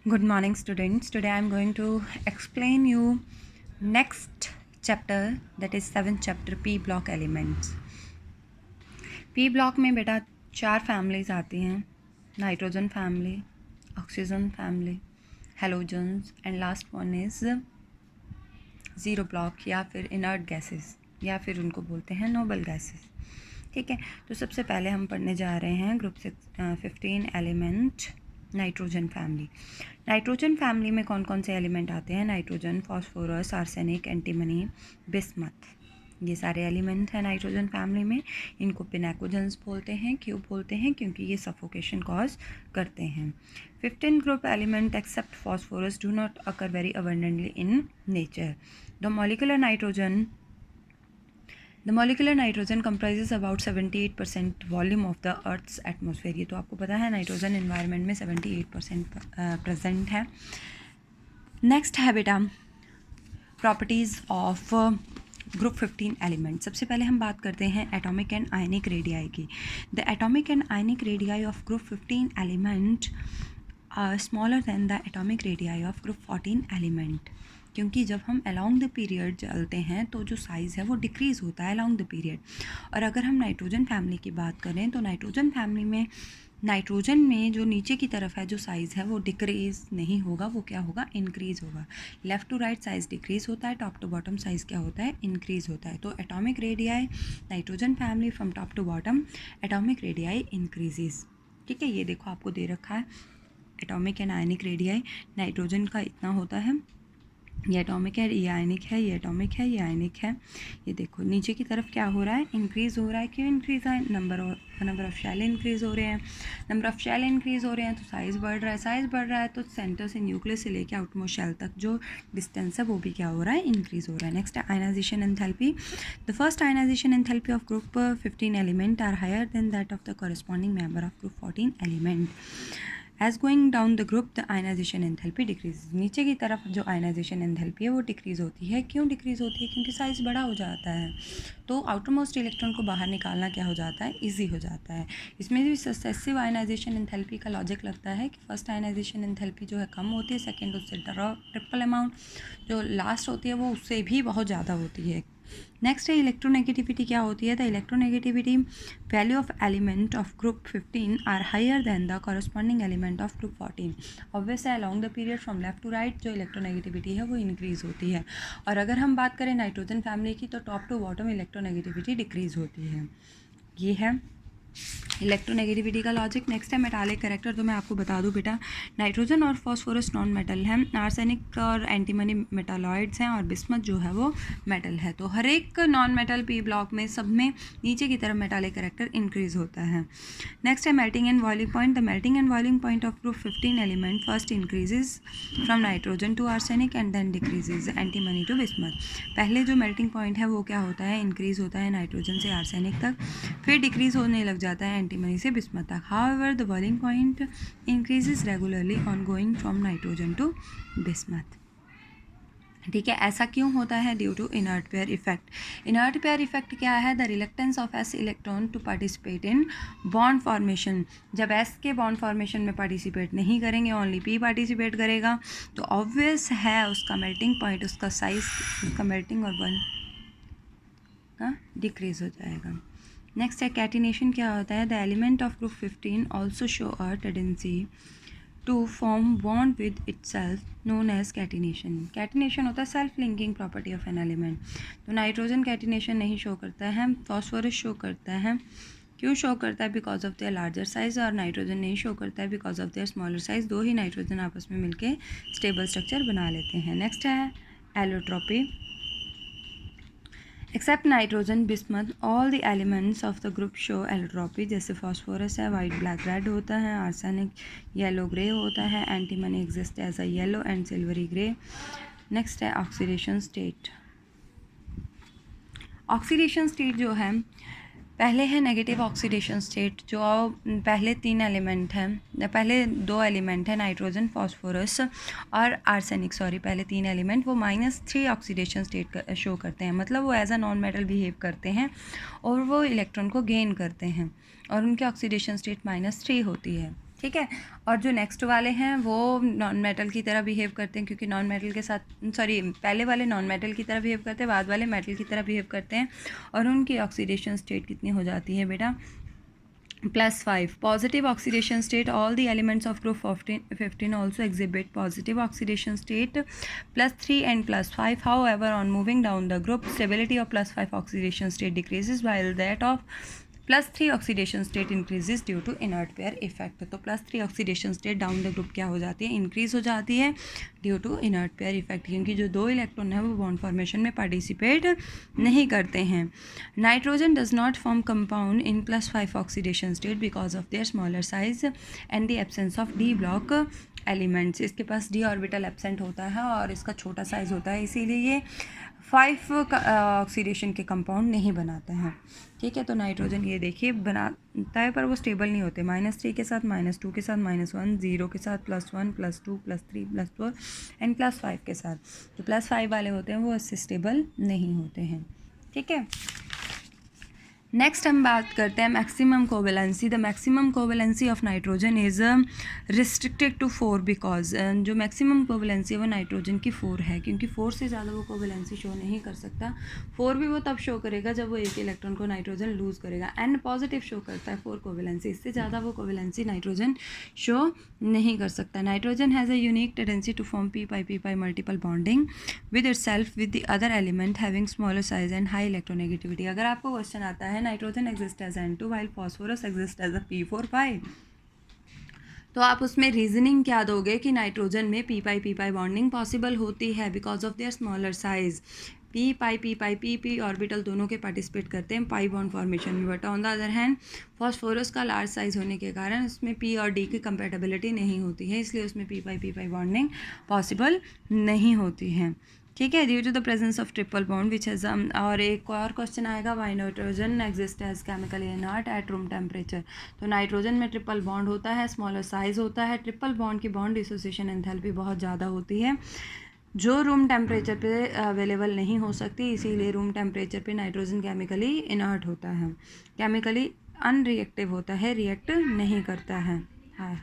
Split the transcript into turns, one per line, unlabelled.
Good morning, students. Today I am going to explain you next chapter, that is 7th chapter, P block elements. P block में बेटा 4 families आती हैं, nitrogen family, oxygen family, halogens and last one is zero block या फिर inert gases या फिर उनको बोलते हैं नोबल गैसेस. ठीक है, तो सबसे पहले हम पढ़ने जा रहे हैं group 15 element nitrogen family. Nitrogen family में कौन कौन से एलिमेंट आते हैं? Nitrogen, phosphorus, arsenic, antimony, bismuth. ये सारे एलिमेंट हैं नाइट्रोजन फैमिली में. इनको पिनेकोजेंस बोलते हैं. क्यों बोलते हैं? क्योंकि ये सफोकेशन कॉज करते हैं. 15 group element except phosphorus do not occur very abundantly in nature. The molecular nitrogen comprises about 78% volume of the Earth's atmosphere. ये तो आपको पता है, नाइट्रोजन इन्वायरमेंट में 78% प्रेजेंट है. नेक्स्ट है बेटा प्रॉपर्टीज़ ऑफ ग्रुप 15 एलिमेंट. सबसे पहले हम बात करते हैं एटॉमिक एंड आयनिक रेडियाई की. The atomic and ionic radii of group 15 element are smaller than the atomic radii of group 14 element. क्योंकि जब हम अलॉन्ग द पीरियड चलते हैं तो जो साइज़ है वो डिक्रीज़ होता है अलॉन्ग द पीरियड. और अगर हम नाइट्रोजन फैमिली की बात करें तो नाइट्रोजन फैमिली में नाइट्रोजन में जो नीचे की तरफ है जो साइज़ है वो डिक्रीज़ नहीं होगा, वो क्या होगा? इंक्रीज़ होगा. Left to right size decrease होता है, टॉप टू बॉटम साइज़ क्या होता है? इंक्रीज़ होता है. तो atomic radii nitrogen family from top to bottom atomic radii increases. ठीक है, ये देखो आपको दे रखा है atomic and ionic radii. Nitrogen का इतना होता है, ये एटॉमिक है, ये आयनिक है, ये एटॉमिक है, ये आयनिक है. ये देखो नीचे की तरफ क्या हो रहा है? इंक्रीज़ हो रहा है. क्यों इंक्रीज़ है? नंबर ऑफ शेल इंक्रीज़ हो रहे हैं. नंबर ऑफ शेल इंक्रीज़ हो रहे हैं तो साइज़ बढ़ रहा है. साइज़ बढ़ रहा है तो सेंटर से न्यूक्लियस से लेकर आउटमोस्ट शेल तक जो डिस्टेंस है वो भी क्या हो रहा है? इंक्रीज़ हो रहा है. नेक्स्ट है ionization enthalpy. The first ionization enthalpy of group 15 element are higher than that of the corresponding member of group 14 element. As going down the group, the ionization enthalpy decreases. नीचे की तरफ जो ionization enthalpy है वो decrease होती है. क्यों decrease होती है? क्योंकि साइज़ बड़ा हो जाता है तो आउटरमोस्ट इलेक्ट्रॉन को बाहर निकालना क्या हो जाता है? ईजी हो जाता है. इसमें भी सक्सेसिव आयनाइजेशन एंथैल्पी का लॉजिक लगता है कि फर्स्ट आयनाइजेशन एंथैल्पी जो है कम होती है, सेकेंड उससे ट्रिपल अमाउंट, जो लास्ट होती है वो उससे भी बहुत ज़्यादा होती है. नेक्स्ट है इलेक्ट्रोनेगेटिविटी. क्या होती है? The electronegativity value of element of group 15 are higher than the corresponding element of group 14. Obvious है along the period from left to right जो इलेक्ट्रोनेगेटिविटी है वो इंक्रीज़ होती है. और अगर हम बात करें नाइट्रोजन फैमिली की तो top to bottom electronegativity decrease होती है. ये है इलेक्ट्रोनेगेटिविटी का लॉजिक. नेक्स्ट है मेटालिक कैरेक्टर. तो मैं आपको बता दूं बेटा, नाइट्रोजन और फॉस्फोरस नॉन मेटल हैं, आर्सेनिक और एंटीमनी मेटालॉइड्स हैं और बिस्मथ जो है वो मेटल है. तो हर एक नॉन मेटल पी ब्लॉक में सब में नीचे की तरफ मेटालिक कैरेक्टर इंक्रीज होता है. नेक्स्ट है melting and boiling point. The melting and boiling point of group 15 element first increases from nitrogen to arsenic and then decreases antimony to bismuth. पहले जो मेल्टिंग पॉइंट है वो क्या होता है? इंक्रीज़ होता है नाइट्रोजन से आर्सेनिक तक, फिर डिक्रीज़ होने लग जाता है एंटीमनी से बिस्मथ तक. However the boiling point increases regularly on going from nitrogen to bismuth. ठीक है, ऐसा क्यों होता है? Due to inert pair effect. Inert pair effect क्या है? The reluctance of S electron to participate in bond formation. जब एस के बॉन्ड फॉर्मेशन में पार्टिसिपेट नहीं करेंगे, ओनली पी पार्टिसिपेट करेगा, तो ऑब्वियस है उसका मेल्टिंग पॉइंट, उसका साइज, उसका मेल्टिंग और बॉन्ड का डिक्रीज हो जाएगा. नेक्स्ट है कैटिनेशन. क्या होता है? The element of group 15 also show a tendency to form bond with itself known as catenation. Catenation होता है self linking property of an element. तो नाइट्रोजन कैटिनेशन नहीं शो करता है, फॉस्फोरस शो करता है. क्यों शो करता है? Because of their larger size. और नाइट्रोजन नहीं शो करता है because of their smaller size. दो ही नाइट्रोजन आपस में मिलकर स्टेबल स्ट्रक्चर बना लेते हैं. नेक्स्ट है allotropy. Except nitrogen, bismuth, all the elements of the group show allotropy. जैसे फॉस्फोरस है वाइट ब्लैक रेड होता है, आर्सेनिक येलो ग्रे होता है, antimony exist as a yellow and silvery grey. Next है ऑक्सीडेशन स्टेट. ऑक्सीडेशन स्टेट जो है पहले है नेगेटिव ऑक्सीडेशन स्टेट. जो पहले 3 एलिमेंट हैं, पहले 2 एलिमेंट हैं नाइट्रोजन, फॉस्फोरस और आर्सेनिक, पहले 3 एलिमेंट वो -3 ऑक्सीडेशन स्टेट शो करते हैं. मतलब वो as a non metal behave करते हैं और वो इलेक्ट्रॉन को गेन करते हैं और उनकी ऑक्सीडेशन स्टेट -3 होती है. ठीक है। और जो नेक्स्ट वाले हैं वो नॉन मेटल की तरह बिहेव करते हैं, क्योंकि नॉन मेटल के साथ पहले वाले नॉन मेटल की तरह बिहेव करते हैं, बाद वाले मेटल की तरह बिहेव करते हैं। और उनकी ऑक्सीडेशन स्टेट कितनी हो जाती है बेटा, +5. Positive oxidation state, all the elements of group 15 also exhibit positive oxidation state, +3 and +5. However, on moving down the group, stability of +5 oxidation state decreases while that of +3 oxidation state increases due to inert pair effect. तो +3 oxidation state down the group क्या हो जाती है, increase हो जाती है due to inert pair effect, क्योंकि जो 2 इलेक्ट्रॉन है वो बॉन्ड फॉर्मेशन में पार्टिसिपेट नहीं करते हैं। Nitrogen does not form compound in +5 oxidation state because of their smaller size and the absence of D block elements. इसके पास डी ऑर्बिटल एब्सेंट होता है और इसका छोटा साइज होता है, इसीलिए ये 5 ऑक्सीडेशन के कंपाउंड नहीं बनाता है। ठीक है, तो नाइट्रोजन ये देखिए बनाता है पर वो स्टेबल नहीं होते। -3 के साथ, -2 के साथ, -1, 0 के साथ, +1, +2, +3, +4 एंड +5 के साथ। जो +5 वाले होते हैं वो इससे स्टेबल नहीं होते हैं। ठीक है, नेक्स्ट हम बात करते हैं maximum covalency. The maximum covalency of nitrogen is restricted to 4 because जो मैक्सिमम कोवेलेंसी है वो नाइट्रोजन की 4 है, क्योंकि 4 से ज़्यादा वो कोवेलेंसी शो नहीं कर सकता। 4 भी वो तब शो करेगा जब वो एक इलेक्ट्रॉन को नाइट्रोजन लूज़ करेगा। एंड पॉजिटिव शो करता है 4 कोवेलेंसी, इससे ज़्यादा वो कोवेलेंसी नाइट्रोजन शो नहीं कर सकता। Nitrogen has a unique tendency to form p multiple bonding with itself with the other element having smaller size and high electronegativity. अगर आपको क्वेश्चन आता है nitrogen exist as N2 while phosphorus exist as a P4 pi, तो आप उसमें reasoning क्या दोगे कि नाइट्रोजन में p बॉन्डिंग पॉसिबल होती है because of their smaller size. p orbital दोनों के पार्टिसिपेट करते हैं पाई बॉन्ड फॉर्मेशन में, but on the other hand phosphorus का लार्ज साइज होने के कारण उसमें p और d की कंपेटेबिलिटी नहीं होती है, इसलिए उसमें p बॉन्डिंग पॉसिबल नहीं होती है। ठीक है, due to the presence of triple bond which has और एक और क्वेश्चन आएगा, why nitrogen exist as chemically inert at room temperature. तो नाइट्रोजन में ट्रिपल बॉन्ड होता है, स्मॉलर साइज होता है, ट्रिपल बॉन्ड की बॉन्ड डिसोसिएशन एंथैल्पी बहुत ज़्यादा होती है जो रूम टेम्परेचर पे अवेलेबल नहीं हो सकती, इसीलिए रूम टेम्परेचर पे नाइट्रोजन केमिकली इनर्ट होता है, केमिकली अनरिएक्टिव होता है, रिएक्ट नहीं करता है। हाँ।